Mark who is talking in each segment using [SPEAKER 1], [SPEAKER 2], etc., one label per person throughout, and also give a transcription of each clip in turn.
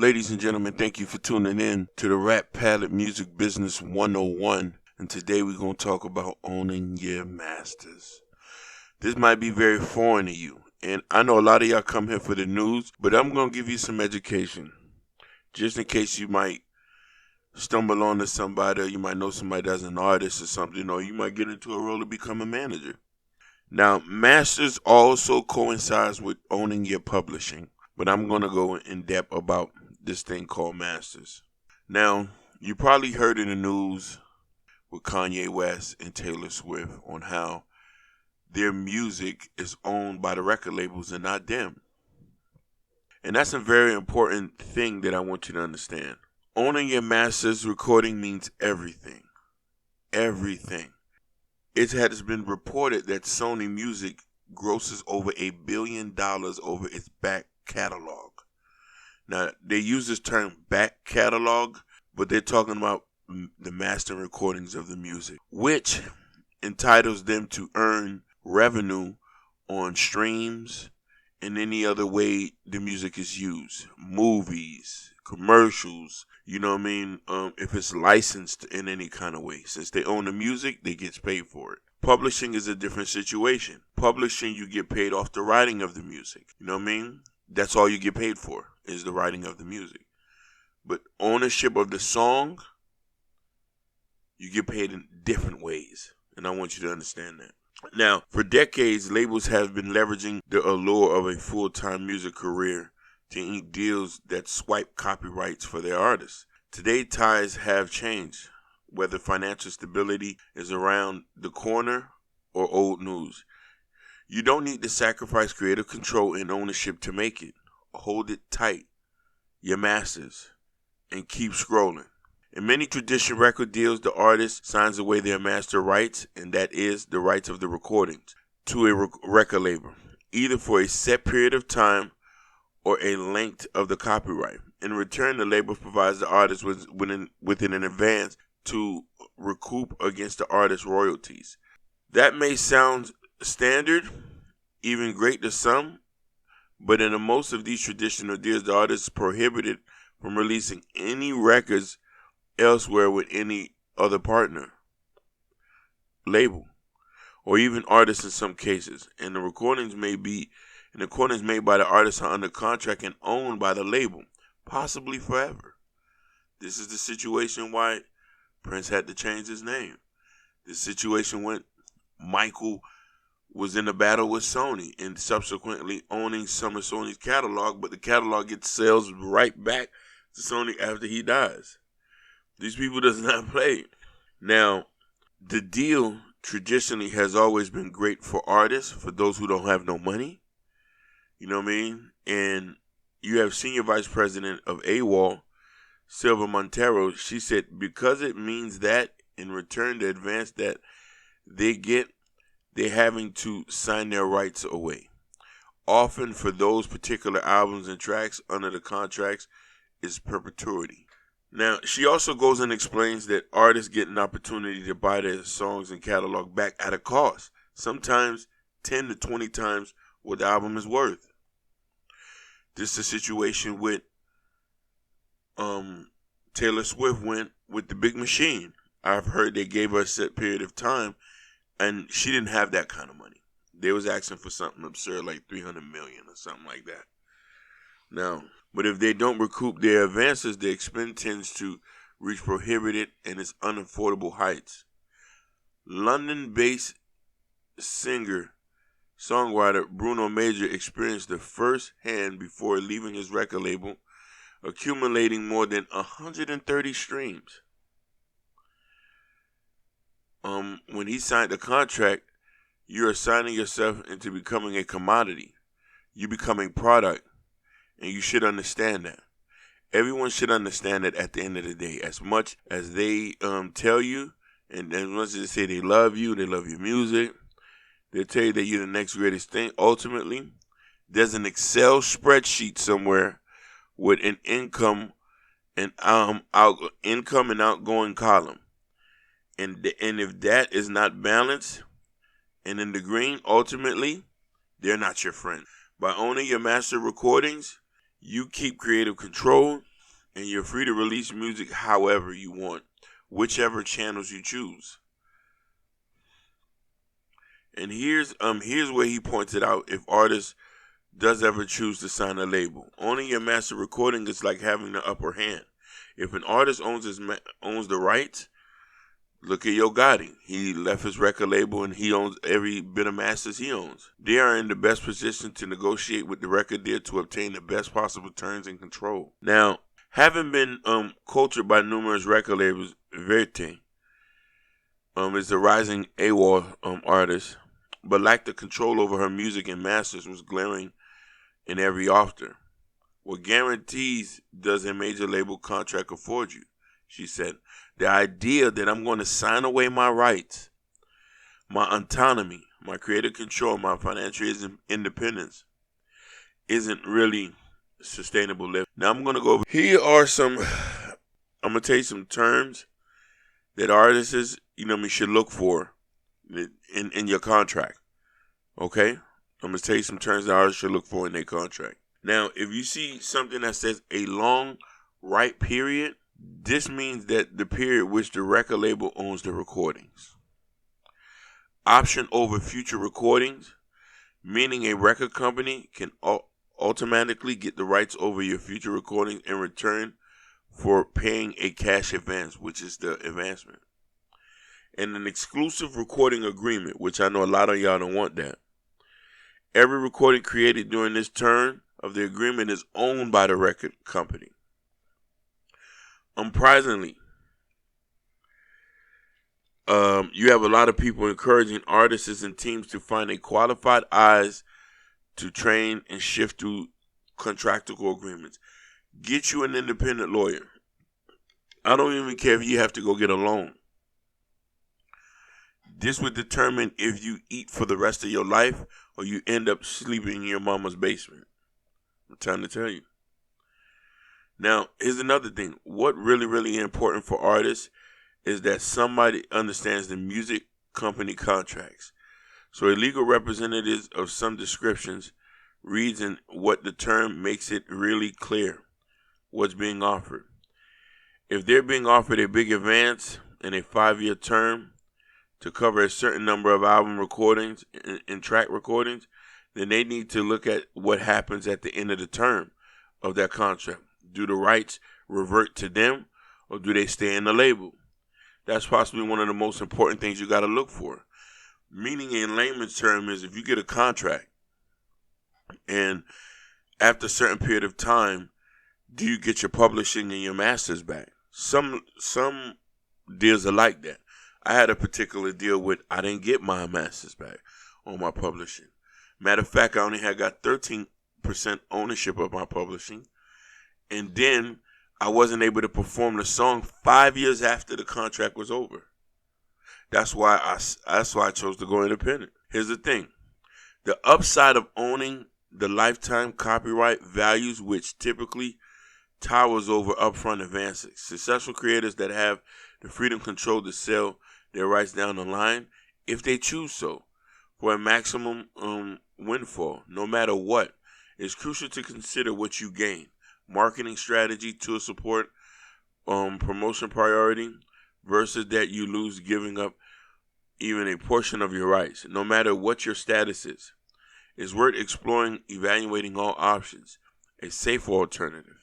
[SPEAKER 1] Ladies and gentlemen, thank you for tuning in to the Rap Palette Music Business 101. And today we're going to talk about owning your masters. This might be very foreign to you. And I know a lot of y'all come here for the news, but I'm going to give you some education. Just in case you might stumble onto somebody, or you might know somebody that's an artist or something, or you might get into a role to become a manager. Now, masters also coincides with owning your publishing. But I'm going to go in depth about this thing called masters. Now, you probably heard in the news with Kanye West and Taylor Swift on how their music is owned by the record labels and not them. And that's a very important thing that I want you to understand. Owning your masters recording means everything. Everything. It has been reported that Sony Music grosses over $1 billion over its back catalog. Now, they use this term back catalog, but they're talking about the master recordings of the music, which entitles them to earn revenue on streams and any other way the music is used. Movies, commercials, you know what I mean? If it's licensed in any kind of way. Since they own the music, they get paid for it. Publishing is a different situation. Publishing, you get paid off the writing of the music. You know what I mean? That's all you get paid for, is the writing of the music. But ownership of the song, you get paid in different ways. And I want you to understand that. Now, for decades, labels have been leveraging the allure of a full-time music career to ink deals that swipe copyrights for their artists. Today, ties have changed, whether financial stability is around the corner or old news. You don't need to sacrifice creative control and ownership to make it. Hold it tight, your masters, and keep scrolling. In many traditional record deals, the artist signs away their master rights, and that is the rights of the recordings, to a record label, either for a set period of time or a length of the copyright. In return, the label provides the artist within an advance to recoup against the artist's royalties. That may sound standard, even great to some, but in most of these traditional deals, the artist is prohibited from releasing any records elsewhere with any other partner, label, or even artists in some cases. And the recordings made by the artist are under contract and owned by the label, possibly forever. This is the situation why Prince had to change his name. This situation when Michael was in a battle with Sony and subsequently owning some of Sony's catalog, but the catalog gets sales right back to Sony after he dies. These people does not play. Now, the deal traditionally has always been great for artists, for those who don't have no money. You know what I mean? And you have Senior Vice President of AWOL, Silva Montero. She said because it means that in return the advance that they get, they're having to sign their rights away. Often for those particular albums and tracks under the contracts is perpetuity. Now, she also goes and explains that artists get an opportunity to buy their songs and catalog back at a cost, sometimes 10 to 20 times what the album is worth. This is a situation with Taylor Swift went with the Big Machine. I've heard they gave her a set period of time, and she didn't have that kind of money. They was asking for something absurd like $300 million or something like that. Now, but if they don't recoup their advances, the expense tends to reach prohibited and its unaffordable heights. London-based singer-songwriter Bruno Major experienced the first hand before leaving his record label, accumulating more than 130 streams. When he signed the contract, you are signing yourself into becoming a commodity. You become a product. And you should understand that. Everyone should understand that at the end of the day, as much as they tell you, and as much as they say they love you, they love your music, they'll tell you that you're the next greatest thing. Ultimately, there's an Excel spreadsheet somewhere with an income and outgoing column. And if that is not balanced and in the green, ultimately, they're not your friend. By owning your master recordings, you keep creative control, and you're free to release music however you want, whichever channels you choose. And here's where he points it out. If artists does ever choose to sign a label, owning your master recording is like having the upper hand. If an artist owns the rights, look at Yo Gotti. He left his record label and he owns every bit of masters he owns. They are in the best position to negotiate with the record deal to obtain the best possible terms and control. Now, having been cultured by numerous record labels, Verite is a rising AWOL artist, but lacked the control over her music and masters was glaring in every offer. What guarantees does a major label contract afford you? She said, the idea that I'm going to sign away my rights, my autonomy, my creative control, my financial independence isn't really sustainable living. Now I'm going to go over. Here are I'm going to tell you some terms that artists, should look for in your contract. Okay? I'm going to tell you some terms that artists should look for in their contract. Now, if you see something that says a long right period, this means that the period which the record label owns the recordings. Option over future recordings, meaning a record company can automatically get the rights over your future recordings in return for paying a cash advance, which is the advancement. And an exclusive recording agreement, which I know a lot of y'all don't want that. Every recording created during this term of the agreement is owned by the record company. Unsurprisingly, you have a lot of people encouraging artists and teams to find a qualified eyes to train and shift through contractual agreements. Get you an independent lawyer. I don't even care if you have to go get a loan. This would determine if you eat for the rest of your life or you end up sleeping in your mama's basement. I'm trying to tell you. Now, here's another thing. What really important for artists is that somebody understands the music company contracts. So a legal representative of some descriptions reads in what the term makes it really clear what's being offered. If they're being offered a big advance in a 5-year term to cover a certain number of album recordings and track recordings, then they need to look at what happens at the end of the term of that contract. Do the rights revert to them or do they stay in the label? That's possibly one of the most important things you got to look for. Meaning in layman's term is if you get a contract and after a certain period of time, do you get your publishing and your masters back? Some deals are like that. I had a particular deal with I didn't get my masters back on my publishing. Matter of fact, I only got 13% ownership of my publishing. And then I wasn't able to perform the song 5 years after the contract was over. That's why I chose to go independent. Here's the thing. The upside of owning the lifetime copyright values, which typically towers over upfront advances. Successful creators that have the freedom control to sell their rights down the line, if they choose so, for a maximum windfall, no matter what. It's crucial to consider what you gain. Marketing strategy, tour support, promotion priority, versus that you lose giving up even a portion of your rights, no matter what your status is. It's worth exploring, evaluating all options. A safer alternative.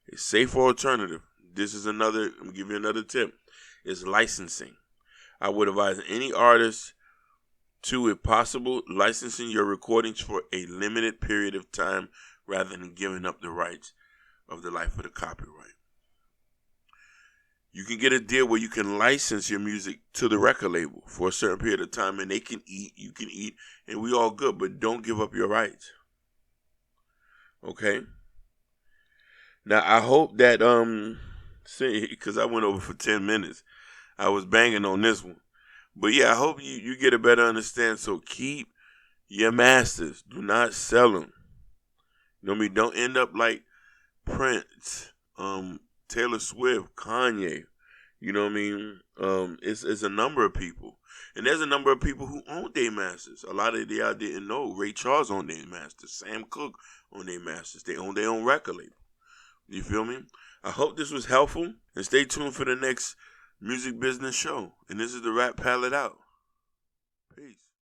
[SPEAKER 1] This is I'm going to give you another tip, is licensing. I would advise any artist to, if possible, licensing your recordings for a limited period of time rather than giving up the rights of the life of the copyright. You can get a deal where you can license your music to the record label for a certain period of time and they can eat, you can eat, and we all good, but don't give up your rights. Okay? Now, I hope that, because I went over for 10 minutes, I was banging on this one. But yeah, I hope you get a better understanding. So keep your masters. Do not sell them. You know what I mean? Don't end up like Prince, Taylor Swift, Kanye. You know what I mean? It's a number of people. And there's a number of people who own their masters. A lot of y'all didn't know. Ray Charles owned their masters. Sam Cooke owned their masters. They own their own record label. You feel me? I hope this was helpful, and stay tuned for the next music business show. And this is the Rap Palette out. Peace.